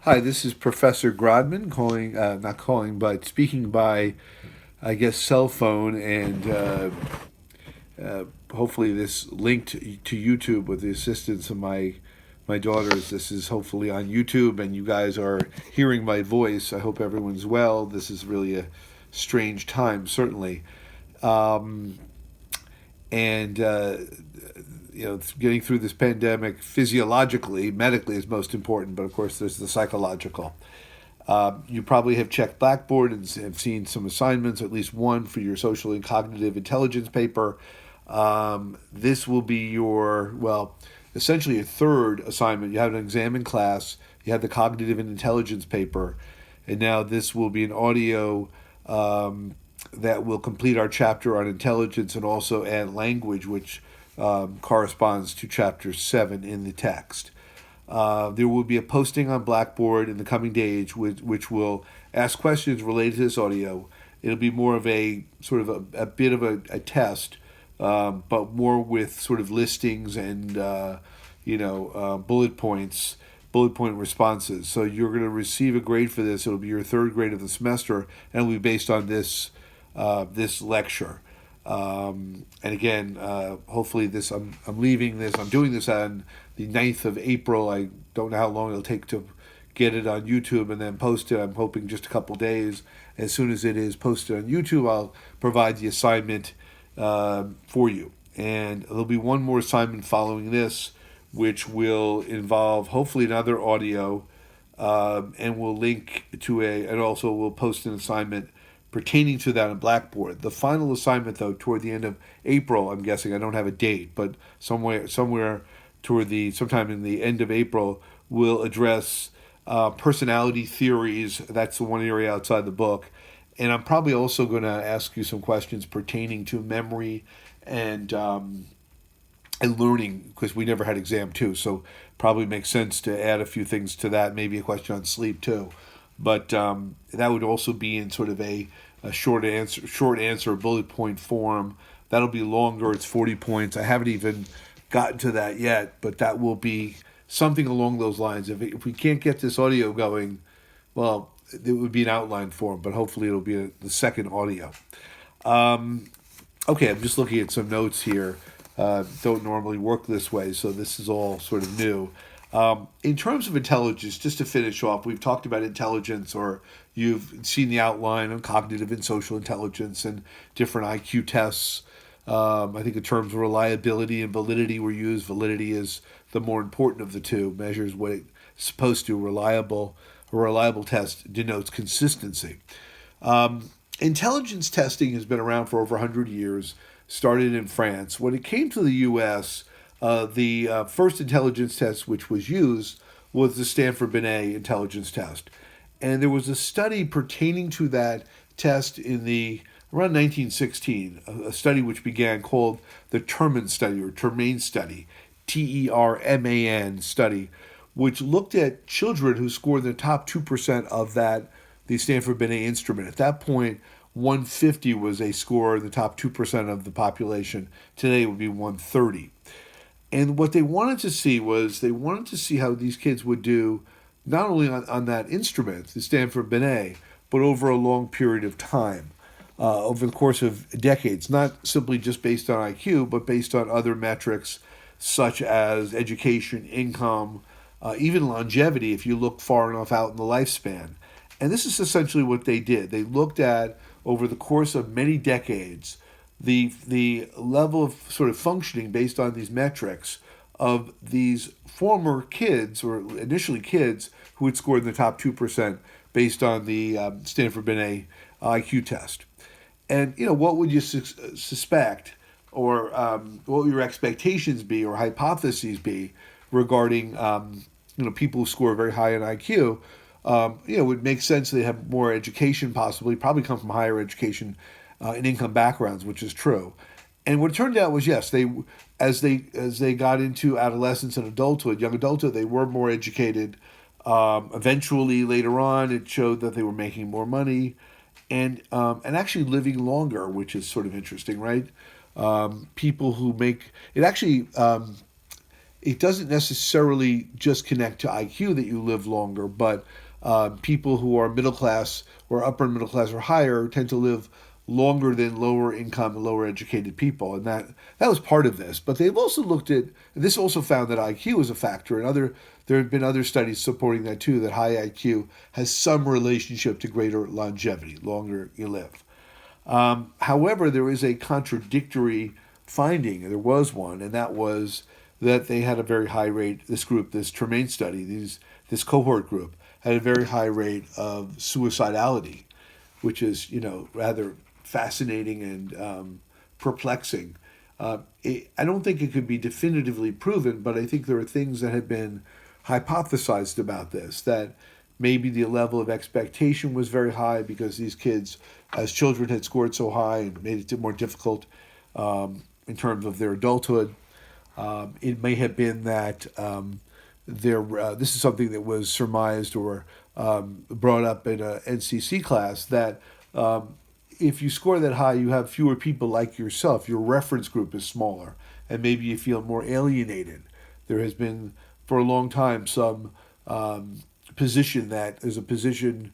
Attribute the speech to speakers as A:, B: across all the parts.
A: Hi, this is Professor Grodman calling, not calling, but speaking by, I guess, cell phone, and hopefully this linked to YouTube with the assistance of my daughters. This is hopefully on YouTube, and you guys are hearing my voice. I hope everyone's well. This is really a strange time, certainly, um, and getting through this pandemic physiologically, medically is most important, but of course, there's the psychological. You probably have checked Blackboard and have seen some assignments, at least one for your social and cognitive intelligence paper. This will be essentially a third assignment. You have an exam in class, you have the cognitive and intelligence paper, and now this will be an audio that will complete our chapter on intelligence and also add language, which corresponds to chapter 7 in the text. There will be a posting on Blackboard in the coming days, which will ask questions related to this audio. It'll be more of a sort of a bit of a test, but more with sort of listings and bullet point responses. So you're going to receive a grade for this. It'll be your third grade of the semester, and it'll be based on this lecture. And again, hopefully I'm leaving this. I'm doing this on the 9th of April. I don't know how long it'll take to get it on YouTube and then post it. I'm hoping just a couple days. As soon as it is posted on YouTube, I'll provide the assignment for you. And there'll be one more assignment following this, which will involve hopefully another audio, and we'll link to and also we'll post an assignment pertaining to that on Blackboard. The final assignment, though, toward the end of April, I'm guessing, I don't have a date, but somewhere sometime in the end of April, will address personality theories. That's the one area outside the book. And I'm probably also going to ask you some questions pertaining to memory and learning, because we never had exam two, so probably makes sense to add a few things to that. Maybe a question on sleep too, but that would also be in sort of a short answer bullet point form. That'll be longer. It's 40 points. I haven't even gotten to that yet, but that will be something along those lines. If we can't get this audio going, well, it would be an outline form, but hopefully it'll be the second audio. Okay, I'm just looking at some notes here. Don't normally work this way, so this is all sort of new. In terms of intelligence, just to finish off, we've talked about intelligence, or you've seen the outline on cognitive and social intelligence and different IQ tests. I think the terms reliability and validity were used. Validity is the more important of the two, measures what it's supposed to. A reliable test denotes consistency. Intelligence testing has been around for over 100 years, started in France. When it came to the U.S., the first intelligence test which was used was the Stanford Binet intelligence test. And there was a study pertaining to that test in the around 1916, a study which began called the Terman study or Termain study, Terman study, which looked at children who scored the top 2% of the Stanford Binet instrument. At that point, 150 was a score in the top 2% of the population. Today it would be 130. And what they wanted to see was they wanted to see how these kids would do not only on that instrument, the Stanford Binet, but over a long period of time, over the course of decades, not simply just based on IQ, but based on other metrics such as education, income, even longevity, if you look far enough out in the lifespan. And this is essentially what they did. They looked at, over the course of many decades, the level of sort of functioning based on these metrics of these former kids, or initially kids, who had scored in the top 2% based on the Stanford Binet IQ test. And, what would you suspect, or what would your expectations be, or hypotheses be regarding, people who score very high in IQ? It would make sense they have more education, possibly, probably come from higher education and income backgrounds, which is true. And what it turned out was, yes, as they got into adolescence and adulthood, young adulthood, they were more educated. Eventually, later on, it showed that they were making more money, and actually living longer, which is sort of interesting, right? People who make it actually it doesn't necessarily just connect to IQ that you live longer, but people who are middle class or upper middle class or higher tend to live longer than lower income and lower educated people, and that was part of this. But they've also looked at this, also found that IQ is a factor, and there have been other studies supporting that too. That high IQ has some relationship to greater longevity, longer you live. However, there is a contradictory finding. There was one, and that was that they had a very high rate. This group, this Tremaine study, this cohort group had a very high rate of suicidality, which is rather fascinating and perplexing. I don't think it could be definitively proven, but I think there are things that have been hypothesized about this, that maybe the level of expectation was very high because these kids, as children, had scored so high and made it more difficult in terms of their adulthood. It may have been that this is something that was surmised or brought up in a NCC class, that if you score that high, you have fewer people like yourself. Your reference group is smaller, and maybe you feel more alienated. There has been, for a long time, some position that there's a position,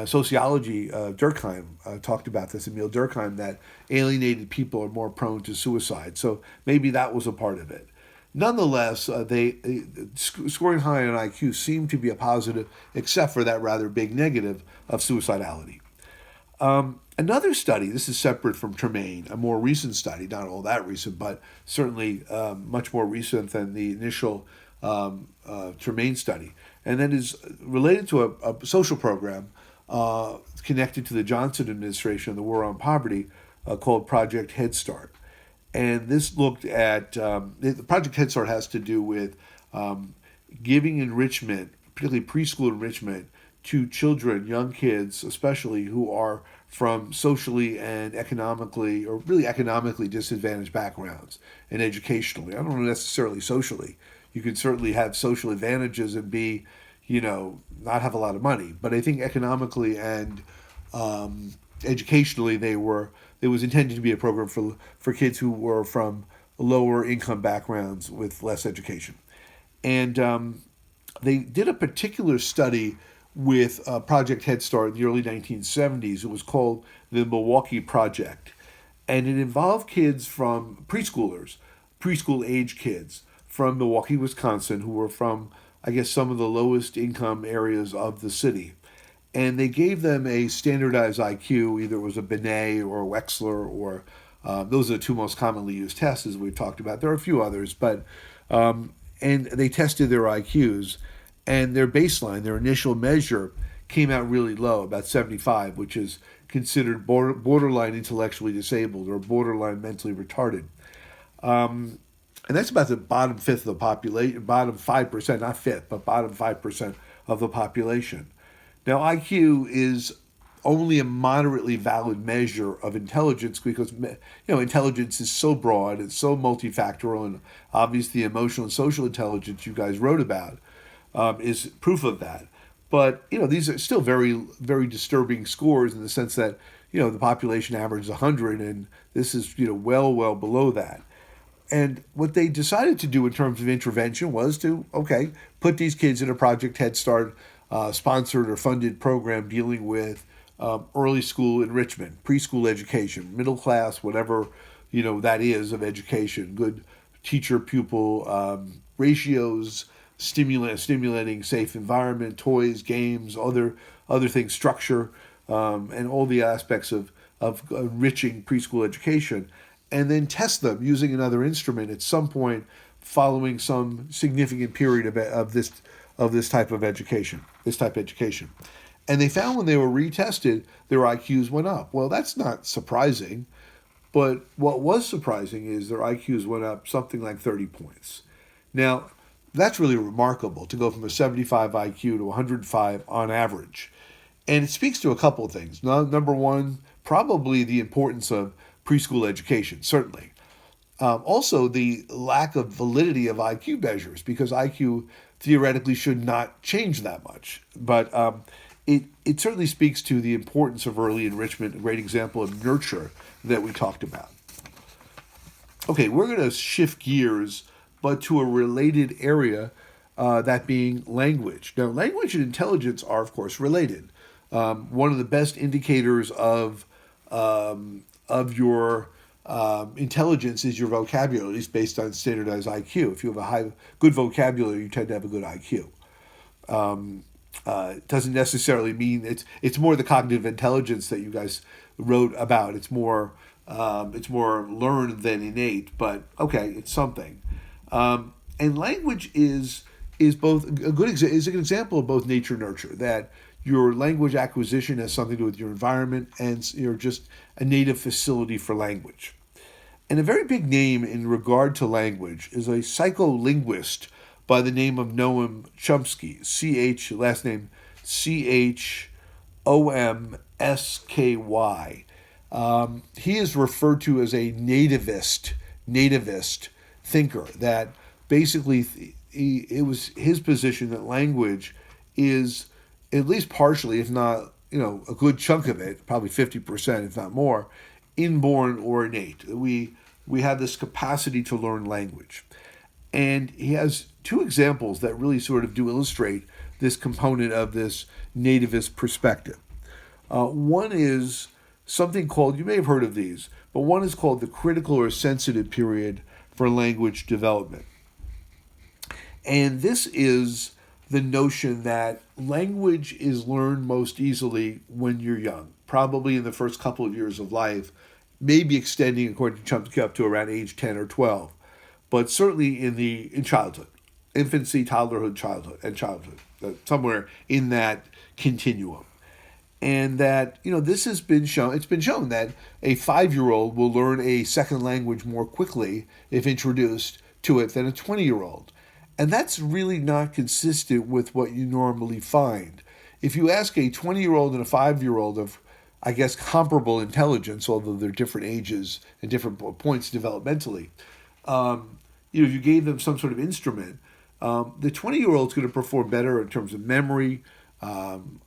A: sociology, Durkheim talked about this, Emil Durkheim, that alienated people are more prone to suicide. So maybe that was a part of it. Nonetheless, scoring high on IQ seemed to be a positive, except for that rather big negative of suicidality. Another study, this is separate from Tremaine, a more recent study, not all that recent, but certainly much more recent than the initial Tremaine study, and that is related to a social program connected to the Johnson administration and the war on poverty called Project Head Start. And this looked at, the Project Head Start has to do with giving enrichment, particularly preschool enrichment, to children, young kids especially, who are from socially and economically, or really economically disadvantaged backgrounds and educationally. I don't know necessarily socially. You can certainly have social advantages and be, not have a lot of money. But I think economically and educationally, it was intended to be a program for kids who were from lower income backgrounds with less education. And they did a particular study with Project Head Start in the early 1970s. It was called the Milwaukee Project. And it involved kids from preschool age kids from Milwaukee, Wisconsin, who were from, I guess, some of the lowest income areas of the city. And they gave them a standardized IQ, either it was a Binet or a Wechsler, or those are the two most commonly used tests, as we've talked about. There are a few others, but and they tested their IQs, and their baseline, their initial measure, came out really low, about 75, which is considered borderline intellectually disabled or borderline mentally retarded. And that's about the bottom fifth of the population, bottom 5%, not fifth, but bottom 5% of the population. Now, IQ is only a moderately valid measure of intelligence because, intelligence is so broad, it's so multifactorial, and obviously emotional and social intelligence you guys wrote about is proof of that. But, these are still very, very disturbing scores in the sense that, the population average is 100, and this is, well below that. And what they decided to do in terms of intervention was to, put these kids in a Project Head Start sponsored or funded program dealing with early school enrichment, preschool education, middle class, whatever, that is of education, good teacher-pupil ratios, stimulating safe environment, toys, games, other things, structure, and all the aspects of enriching preschool education, and then test them using another instrument at some point following some significant period of this type of education, And they found when they were retested, their IQs went up. Well, that's not surprising, but what was surprising is their IQs went up something like 30 points. Now, that's really remarkable to go from a 75 IQ to 105 on average. And it speaks to a couple of things. Number one, probably the importance of preschool education, certainly. Also, the lack of validity of IQ measures, because IQ theoretically should not change that much. But it certainly speaks to the importance of early enrichment, a great example of nurture that we talked about. Okay, we're going to shift gears but to a related area, that being language. Now, language and intelligence are, of course, related. One of the best indicators of your intelligence is your vocabulary, at least based on standardized IQ. If you have good vocabulary, you tend to have a good IQ. It doesn't necessarily mean it's more the cognitive intelligence that you guys wrote about. It's more learned than innate, but okay, it's something. And language is both is an example of both nature and nurture. That your language acquisition has something to do with your environment, and you're just a native facility for language. And a very big name in regard to language is a psycholinguist by the name of Noam Chomsky. Last name Chomsky. He is referred to as a nativist thinker. That basically it was his position that language is at least partially, if not a good chunk of it, probably 50%, if not more, inborn or innate. We have this capacity to learn language. And he has two examples that really sort of do illustrate this component of this nativist perspective. One is something called, you may have heard of these, but one is called the critical or sensitive period for language development. And this is the notion that language is learned most easily when you're young, probably in the first couple of years of life, maybe extending, according to Chomsky, up to around age 10 or 12, but certainly in childhood, infancy, toddlerhood, childhood, somewhere in that continuum. And that, this has been shown, it's been shown that a 5-year-old will learn a second language more quickly if introduced to it than a 20-year-old. And that's really not consistent with what you normally find. If you ask a 20-year-old and a 5-year-old of, I guess, comparable intelligence, although they're different ages and different points developmentally, if you gave them some sort of instrument, the 20-year-old's going to perform better in terms of memory,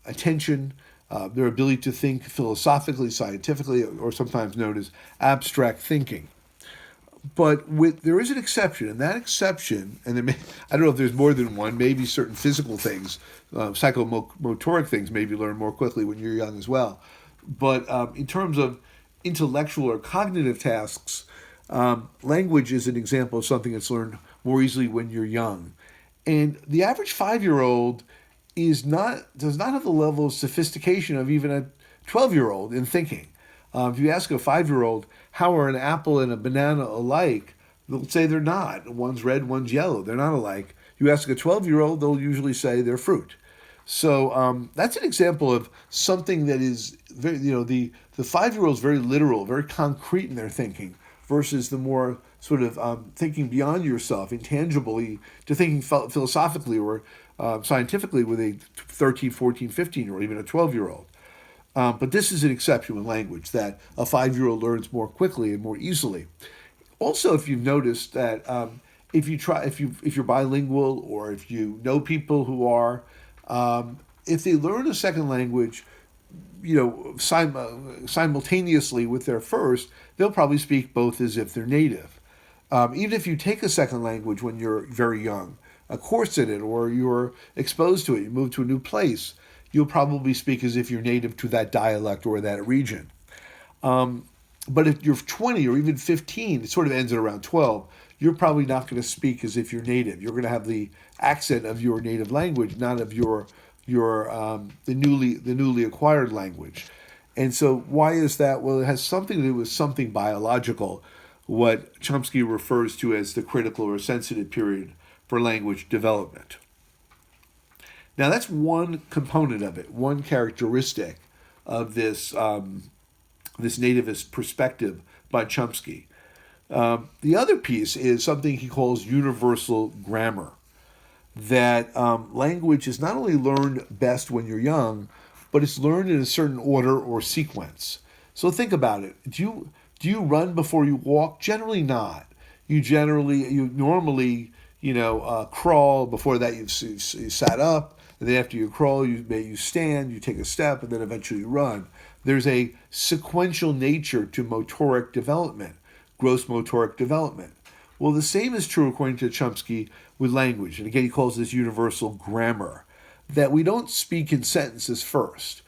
A: attention, their ability to think philosophically, scientifically, or sometimes known as abstract thinking. But there is an exception, and that exception, and I don't know if there's more than one, maybe certain physical things, psychomotoric things maybe learn more quickly when you're young as well. But in terms of intellectual or cognitive tasks, language is an example of something that's learned more easily when you're young. And the average 5-year-old does not have the level of sophistication of even a 12-year-old in thinking. If you ask a 5-year-old, how are an apple and a banana alike, they'll say they're not. One's red, one's yellow. They're not alike. You ask a 12-year-old, they'll usually say they're fruit. So that's an example of something that is very, the 5-year-old is very literal, very concrete in their thinking, versus the more sort of thinking beyond yourself, intangibly, to thinking philosophically or scientifically with a 13, 14, 15-year-old, even a 12-year-old. But this is an exception with language, that a 5-year-old learns more quickly and more easily. Also, if you've noticed that if you're bilingual, or if you know people who are, if they learn a second language, simultaneously with their first, they'll probably speak both as if they're native. Even if you take a second language when you're very young, a course in it, or you're exposed to it, you move to a new place, you'll probably speak as if you're native to that dialect or that region. But if you're 20 or even 15, it sort of ends at around 12, you're probably not going to speak as if you're native. You're going to have the accent of your native language, not of the newly acquired language. And so why is that? Well, it has something to do with something biological, what Chomsky refers to as the critical or sensitive period for language development. Now, that's one component of it, one characteristic of this nativist perspective by Chomsky. The other piece is something he calls universal grammar, that language is not only learned best when you're young, but it's learned in a certain order or sequence. So think about it. Do you run before you walk? Generally not. You normally crawl. Before that, you sat up. And then after you crawl, you stand, you take a step, and then eventually you run. There's a sequential nature to motoric development, gross motoric development. Well, the same is true, according to Chomsky, with language. And again, he calls this universal grammar, that we don't speak in sentences first.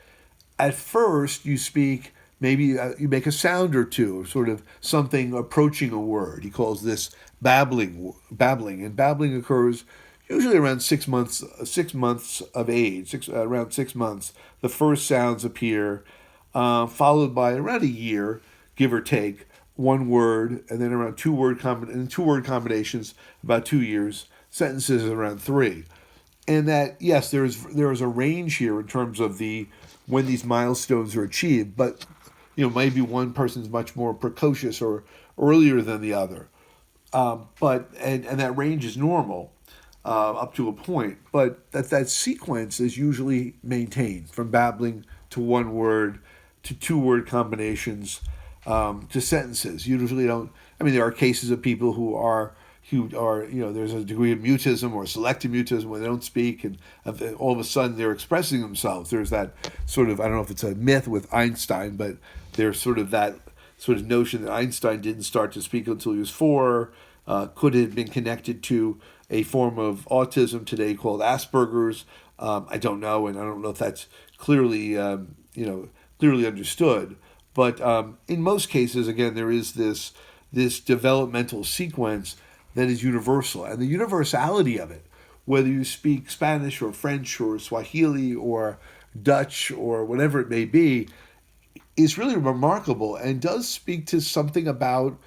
A: At first, you speak, maybe you make a sound or two, or sort of something approaching a word. He calls this babbling. And babbling occurs usually around 6 months, 6 months of age, around 6 months. The first sounds appear, followed by around a year, give or take, one word, and then around two word combinations, about 2 years. Sentences around three, and that yes, there is a range here in terms of the when these milestones are achieved, but maybe one person's much more precocious or earlier than the other, but that range is normal up to a point, but that sequence is usually maintained from babbling to one word to two-word combinations to sentences. Usually don't. I mean, there are cases of people who are there's a degree of mutism or selective mutism where they don't speak, and all of a sudden they're expressing themselves. There's that sort of, I don't know if it's a myth with Einstein, but there's sort of that sort of notion that Einstein didn't start to speak until he was 4. Could have been connected to a form of autism today called Asperger's. I don't know, and I don't know if that's clearly clearly understood. But in most cases, again, there is this developmental sequence that is universal, and the universality of it, whether you speak Spanish or French or Swahili or Dutch or whatever it may be, is really remarkable and does speak to something about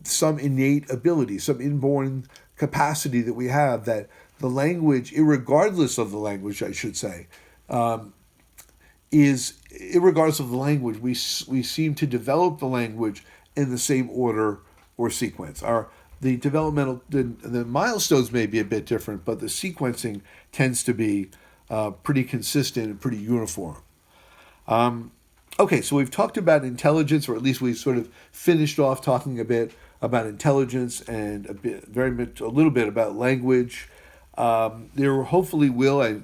A: some innate ability, some inborn capacity that we have, that the language, irregardless of the language, I should say, is irregardless of the language, we seem to develop the language in the same order or sequence. The developmental the milestones may be a bit different, but the sequencing tends to be pretty consistent and pretty uniform. Okay, so we've talked about intelligence, or at least we sort of finished off talking a bit about intelligence and a little bit about language. There hopefully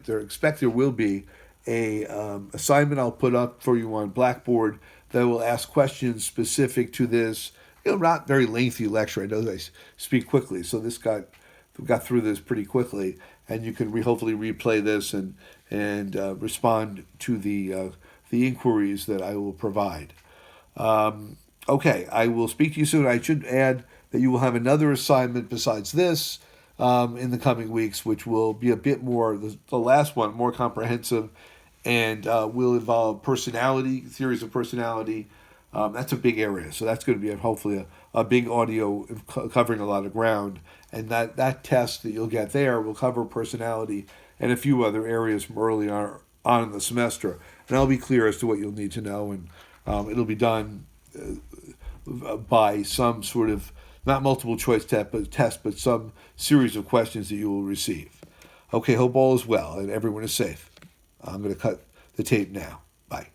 A: expect there will be a assignment I'll put up for you on Blackboard that will ask questions specific to this. Not very lengthy lecture. I know that I speak quickly, so we got through this pretty quickly, and you can hopefully replay this and respond to the inquiries that I will provide. Okay, I will speak to you soon. I should add that you will have another assignment besides this in the coming weeks, which will be a bit more, the last one, more comprehensive, and will involve theories of personality. That's a big area, so that's going to be hopefully a big audio covering a lot of ground, and that test that you'll get there will cover personality and a few other areas from early on in the semester, and I'll be clear as to what you'll need to know, and it'll be done by some sort of, not multiple choice test, but some series of questions that you will receive. Okay, hope all is well and everyone is safe. I'm going to cut the tape now. Bye.